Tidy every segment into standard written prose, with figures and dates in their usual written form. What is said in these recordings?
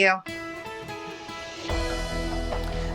You.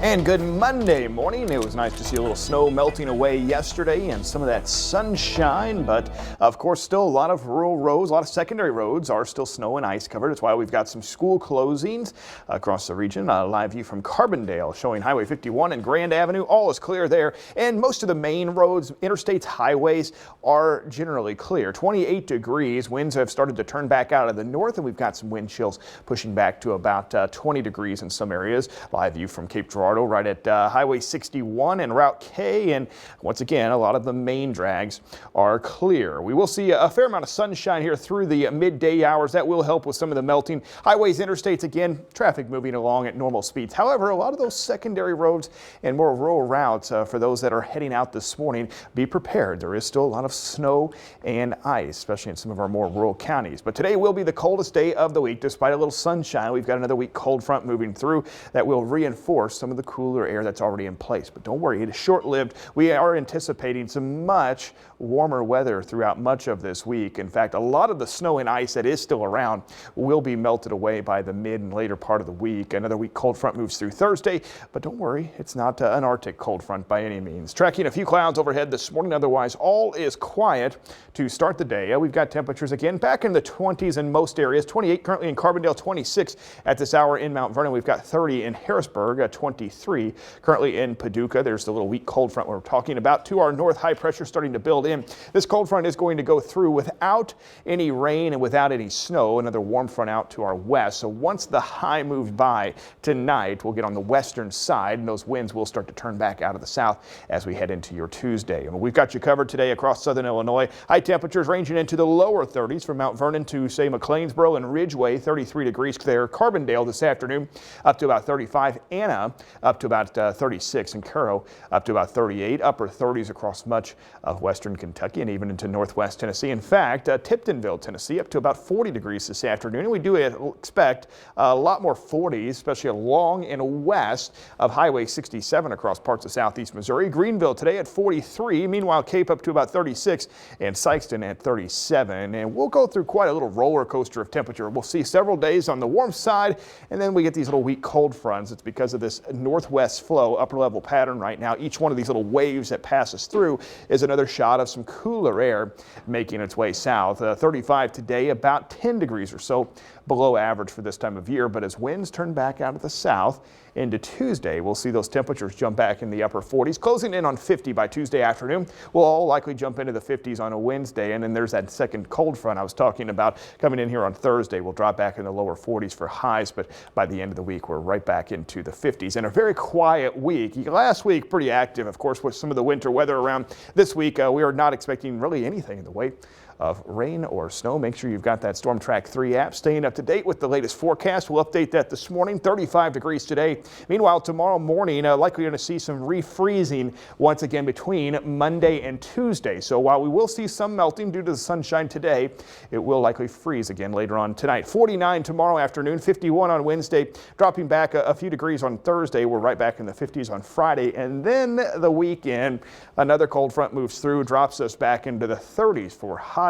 And good Monday morning. It was nice to see a little snow melting away yesterday and some of that sunshine, but of course still a lot of rural roads, a lot of secondary roads are still snow and ice covered. That's why we've got some school closings across the region. A live view from Carbondale showing Highway 51 and Grand Avenue. All is clear there, and most of the main roads, interstates, highways are generally clear. 28 degrees. Winds have started to turn back out of the north, and we've got some wind chills pushing back to about 20 degrees in some areas. Live view from Cape Girardeau right at Highway 61 and Route K, and once again a lot of the main drags are clear. We will see a fair amount of sunshine here through the midday hours. That will help with some of the melting. Highways, interstates, again, traffic moving along at normal speeds. However, a lot of those secondary roads and more rural routes for those that are heading out this morning, be prepared. There is still a lot of snow and ice, especially in some of our more rural counties. But today will be the coldest day of the week. Despite a little sunshine, we've got another weak cold front moving through that will reinforce some of the cooler air that's already in place. But don't worry, it is short-lived. We are anticipating some much warmer weather throughout much of this week. In fact, a lot of the snow and ice that is still around will be melted away by the mid and later part of the week. Another weak cold front moves through Thursday, but don't worry, it's not an Arctic cold front by any means. Tracking a few clouds overhead this morning, otherwise all is quiet to start the day. We've got temperatures again back in the 20s in most areas. 28 currently in Carbondale, 26 at this hour in Mount Vernon. We've got 30 in Harrisburg, 23 currently in Paducah. There's the little weak cold front we're talking about. To our north, high pressure starting to build in. This cold front is going to go through without any rain and without any snow. Another warm front out to our west. So once the high moves by tonight, we'll get on the western side, and those winds will start to turn back out of the south as we head into your Tuesday. And we've got you covered today across southern Illinois. High temperatures ranging into the lower 30s from Mount Vernon to, say, McLeansboro and Ridgeway. 33 degrees there. Carbondale this afternoon up to about 35. Anna up to about 36, and Cairo up to about 38. Upper 30s across much of western Kentucky and even into northwest Tennessee. In fact, Tiptonville, Tennessee up to about 40 degrees this afternoon. And we do expect a lot more 40s, especially along and west of Highway 67 across parts of southeast Missouri. Greenville today at 43. Meanwhile, Cape up to about 36 and Sikeston at 37. And we'll go through quite a little roller coaster of temperature. We'll see several days on the warm side, and then we get these little weak cold fronts. It's because of this northwest flow, upper level pattern right now. Each one of these little waves that passes through is another shot of some cooler air making its way south. 35 today, about 10 degrees or so below average for this time of year. But as winds turn back out of the south into Tuesday, we'll see those temperatures jump back in the upper 40s, closing in on 50 by Tuesday afternoon. We'll all likely jump into the 50s on a Wednesday, and then there's that second cold front I was talking about coming in here on Thursday. We'll drop back in the lower 40s for highs, but by the end of the week, we're right back into the 50s. And a very quiet week. Last week, pretty active, of course, with some of the winter weather around. This week, we are not expecting really anything in the way of rain or snow. Make sure you've got that Storm Track 3 app. Staying up to date with the latest forecast. We'll update that this morning. 35 degrees today. Meanwhile, tomorrow morning, likely going to see some refreezing once again between Monday and Tuesday. So while we will see some melting due to the sunshine today, it will likely freeze again later on tonight. 49 tomorrow afternoon, 51 on Wednesday, dropping back a few degrees on Thursday. We're right back in the 50s on Friday. And then the weekend, another cold front moves through, drops us back into the 30s for highs.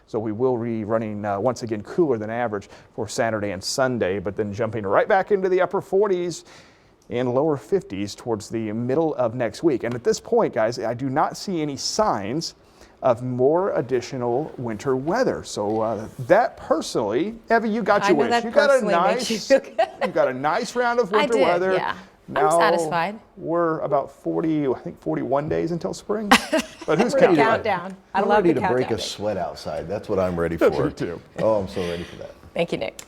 So we will be running once again cooler than average for Saturday and Sunday, but then jumping right back into the upper 40s and lower 50s towards the middle of next week. And at this point, guys, I do not see any signs of more additional winter weather. So that personally, Evie, you got your wish. You got a nice round of winter weather. Yeah. Now, I'm satisfied. We're about 40, I think 41 days until spring. But who's counting? Countdown. I I'm love ready the to break countdown. a sweat outside. That's what I'm ready for. Me too. Oh, I'm so ready for that. Thank you, Nick.